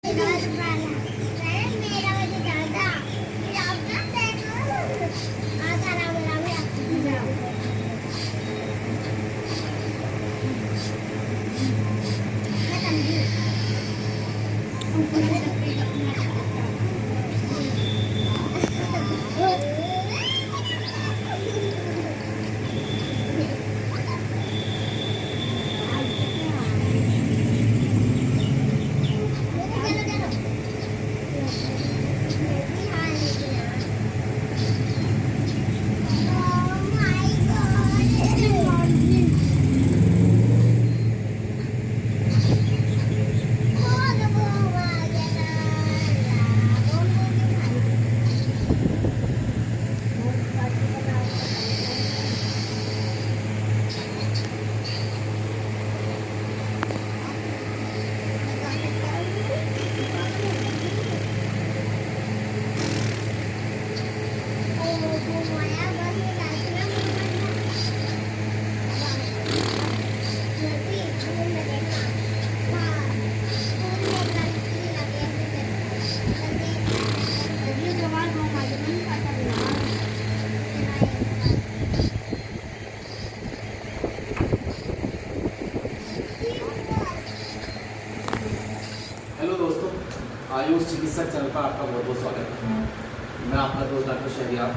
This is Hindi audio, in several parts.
हेलो दोस्तों, आयुष चिकित्सक चैनल पर आपका बहुत बहुत स्वागत है। मैं आपका दोस्त डॉक्टर शहरियार।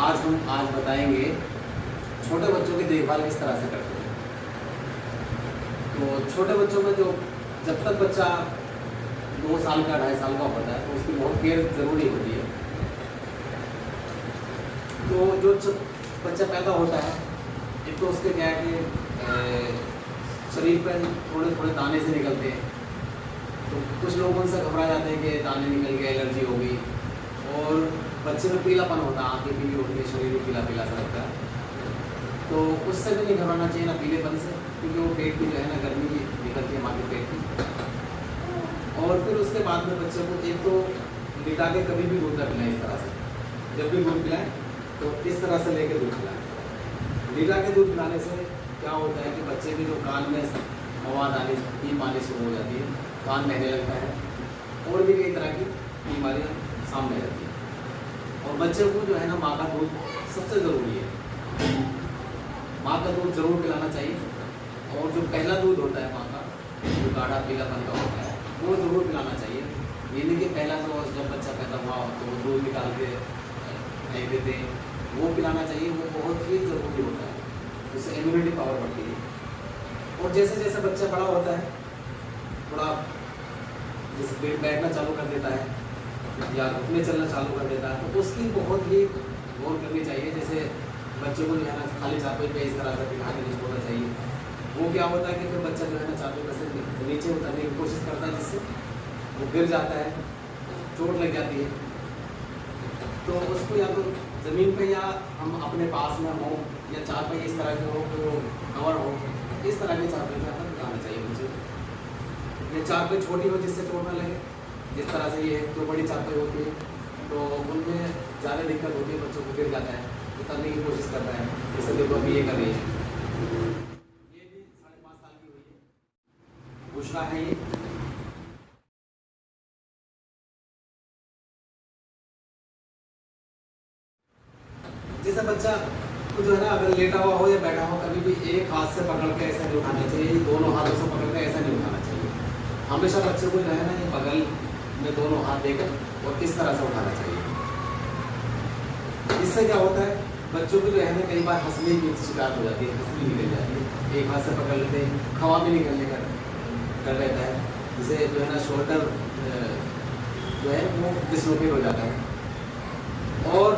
आज बताएंगे छोटे बच्चों की देखभाल किस तरह से करते हैं। तो छोटे बच्चों में जो जब तक बच्चा 2 साल का 2.5 साल का होता है तो उसकी बहुत केयर ज़रूरी होती है। तो जो बच्चा पैदा होता है एक तो उसके क्या है कि शरीर पर थोड़े थोड़े दाने से निकलते हैं। तो कुछ लोग उनसे घबरा जाते हैं कि दाने निकल गए, एलर्जी होगी। और बच्चे में पीलापन होता है, आँखें पीली होती है, शरीर भी पीला पीला सा लगता है। तो उससे भी नहीं घबराना चाहिए, ना पीलेपन से, क्योंकि वो पेट की जो है ना गर्मी निकलती है माँ के पेट की। और फिर उसके बाद में बच्चे को एक तो लिटा के कभी भी दूध ना पिलाएं। इस तरह से जब भी दूध पिलाएं तो इस तरह से लेके दूध पिलाएं। लिटा के दूध पिलाने से क्या होता है कि बच्चे के जो कान में मवाद आने पीप आने शुरू हो जाती है, कान बहने लगता है, और भी कई तरह की बीमारियां सामने रहती हैं। और बच्चे को जो है ना माँ का दूध सबसे ज़रूरी है। माँ का दूध ज़रूर पिलाना चाहिए। और जो पहला दूध होता है माँ का, जो गाढ़ा पीलापन का होता है, वो ज़रूर पिलाना चाहिए। ये नहीं कि पहला तो जब बच्चा पैदा हुआ तो वो दूध निकाल के फेंक देते हैं, वो पिलाना चाहिए। वो बहुत ही ज़रूरी होता है, उससे इम्यूनिटी पावर बढ़ती है। और जैसे जैसे बच्चा बड़ा होता है, थोड़ा जैसे पेट बैठना चालू कर देता है या घुटने चलना चालू कर देता है, तो उसकी बहुत ही गौर करनी चाहिए। जैसे बच्चे को जो है ना खाली चापे पे इस तरह से बिठा के नहीं छोड़ना चाहिए। वो क्या होता है कि फिर बच्चा जो है ना चापे पे से नीचे उतरने की कोशिश करता है, जिससे वो गिर जाता है, चोट लग जाती है। तो उसको या तो ज़मीन पे या हम अपने पास में हो या चापे इस तरह के हो, कवर हो, इस तरह के चापे पे अपन लगाना चाहिए मुझे। ये चापे छोटी हो जिससे चोट न लगे। जिस तरह से ये जो बड़ी चापे होती है तो उनमें ज़्यादा दिक्कत होती है, बच्चों को गिर जाता है, उतरने की कोशिश करता है। जैसे देखो अभी ये कर रही है, ये भी 5.5 साल की हुई है, बुशरा है ये। जैसे बच्चा तो जो है ना अगर लेटा हुआ हो या बैठा हो, कभी भी एक हाथ से पकड़ के ऐसा नहीं उठाना चाहिए, दोनों हाथों से पकड़ के ऐसा नहीं उठाना चाहिए। हमेशा बच्चे को जो है ना ये बगल में दोनों हाथ देकर और इस तरह से उठाना चाहिए। इससे क्या होता है, बच्चों को जो है ना कई बार हंसने की शिकायत हो जाती है, हंसने निकल जाती है, एक हाथ से पकड़ लेते हैं, हवा में निकलने का डर रहता है, जिसे जो है ना शोल्डर जो है वो डिसलोकेट हो जाता है। और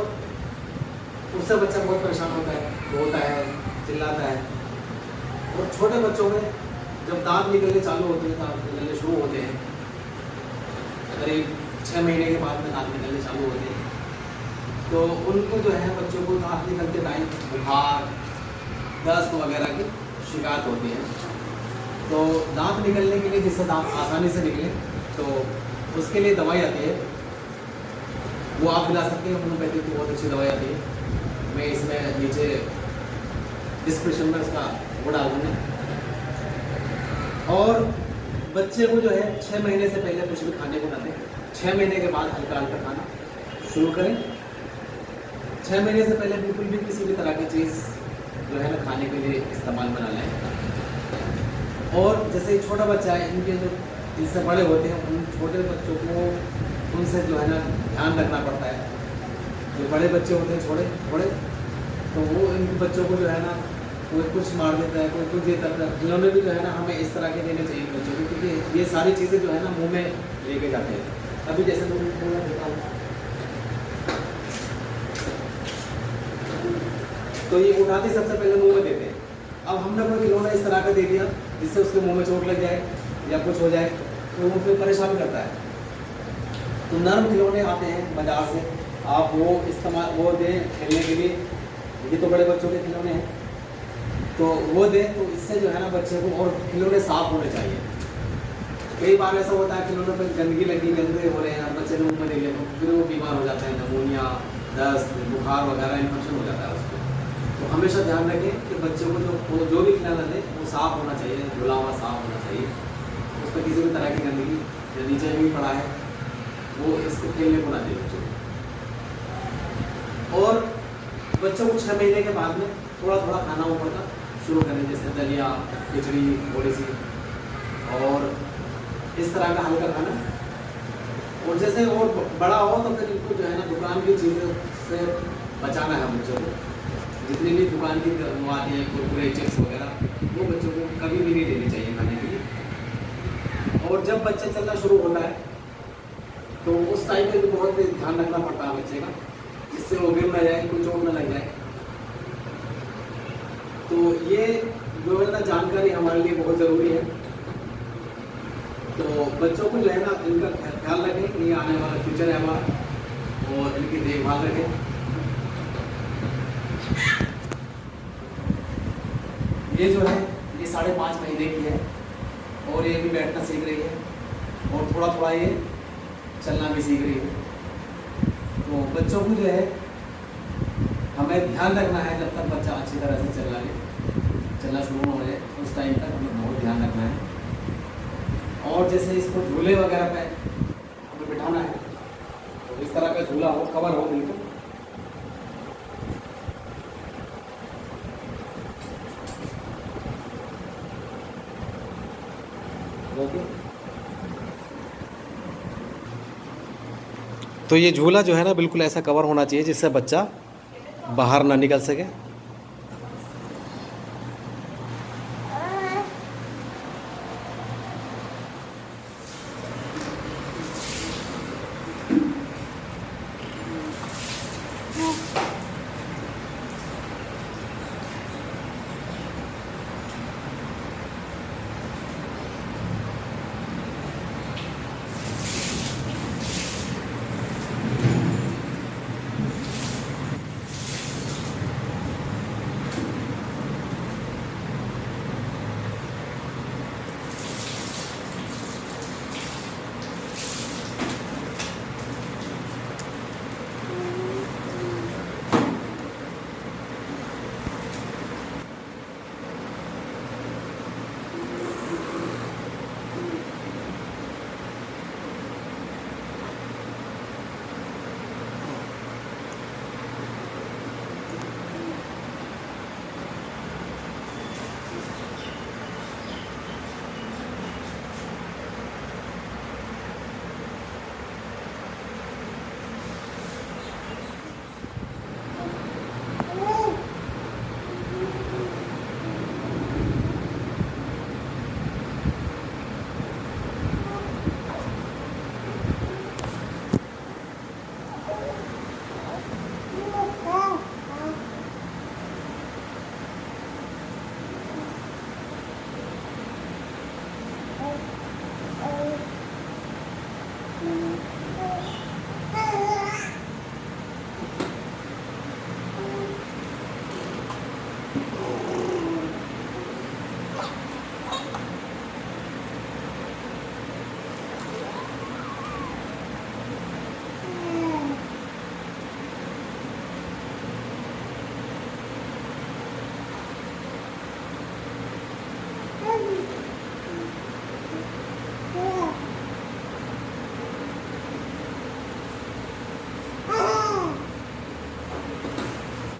उससे बच्चा बहुत परेशान होता है, रोता है, चिल्लाता है। और छोटे बच्चों में जब दांत निकलने चालू होते हैं, दांत निकलने शुरू होते हैं, करीब 6 महीने के बाद में दांत निकलने चालू होते हैं, तो उनको जो है बच्चों को दांत निकलते टाइम बुखार, दस्त वगैरह की शिकायत होती है। तो दांत निकलने के लिए, जिससे दांत आसानी से निकले, तो उसके लिए दवाई आती है, वो आप पिला सकते हैं। होम्योपैथिक की बहुत अच्छी दवाई आती है। मैं इसमें नीचे डिस्क्रिप्शन में उसका वो डाल दूँगा। और बच्चे को जो है 6 महीने से पहले कुछ भी खाने को ना दें। 6 महीने के बाद हल्का हल्का खाना शुरू करें। 6 महीने से पहले बिल्कुल भी किसी भी तरह की चीज़ जो है ना खाने के लिए इस्तेमाल में ना लें। और जैसे छोटा बच्चा है, इनके जो जिससे बड़े होते हैं उन छोटे बच्चों को उनसे जो है ना ध्यान रखना पड़ता है। जो बड़े बच्चे होते हैं छोटे थोड़े, तो वो इन बच्चों को जो है ना कोई कुछ मार देता है, कोई कुछ देता है। खिलौने भी जो है ना हमें इस तरह के देने चाहिए बच्चों को, क्योंकि ये सारी चीज़ें जो है ना मुंह में लेके जाते हैं। अभी जैसे तुम थोड़ा बताओ, तो ये उठाते सबसे पहले मुंह में देते हैं। अब हमने कोई खिलौना इस तरह का दे दिया जिससे उसके मुंह में चोट लग जाए या कुछ हो जाए, तो वो फिर परेशान करता है। तो नरम खिलौने आते हैं बाजार से, आप वो इस्तेमाल वो दें खेलने के लिए। ये तो बड़े बच्चों के खिलौने हैं, तो वो दें। तो इससे जो है ना बच्चे को, और खिलौने साफ होने चाहिए। कई बार ऐसा होता है खिलौनों पर गंदगी लगी, गंदे हो रहे हैं और बच्चे ने मुंह में दे लिया, तो फिर वो बीमार हो जाता है, नमूनिया, दस्त, बुखार वगैरह इन्फेक्शन हो जाता है उसको। तो हमेशा ध्यान रखें कि बच्चों को जो भी खिलाना दें वो साफ़ होना चाहिए, धुला हुआ साफ़ होना चाहिए। उस पर किसी भी तरह की गंदगी जो नीचे भी पड़ा है वो इसको खेलने को ना दें बच्चों को। और बच्चों को 6 महीने के बाद में थोड़ा थोड़ा खाना ऊपर का शुरू करें, जैसे दलिया, खिचड़ी थोड़ी सी, और इस तरह का हल्का खाना। और जैसे और बड़ा हो तो फिर इनको जो है ना दुकान की चीज़ों से बचाना है बच्चों को। जितनी भी दुकान की आती है कुरकुरे, चिप्स वगैरह, वो बच्चों को कभी भी नहीं देनी चाहिए खाने के लिए। और जब बच्चा चलना शुरू होता है तो उस टाइम पे भी बहुत ध्यान रखना पड़ता है बच्चे का, जिससे वो गिर ना जाए, कोई चोट ना लग जाए। तो ये जो है ना जानकारी हमारे लिए बहुत ज़रूरी है। तो बच्चों को जो है ना इनका ख्याल रखें, ये आने वाला फ्यूचर है हमारा, और इनकी देखभाल रखें। ये जो है ये 5.5 महीने की है, और ये भी बैठना सीख रही है, और थोड़ा थोड़ा ये चलना भी सीख रही है। तो बच्चों को जो है हमें ध्यान रखना है, जब तक बच्चा अच्छी तरह से चलना शुरू हो जाए उस टाइम तक हमें बहुत ध्यान रखना है। और जैसे इसको झूले वगैरह पे हमें बिठाना है, तो इस तरह का झूला हो, कवर हो बिल्कुल। तो ये झूला जो है ना बिल्कुल ऐसा कवर होना चाहिए जिससे बच्चा बाहर ना निकल सके।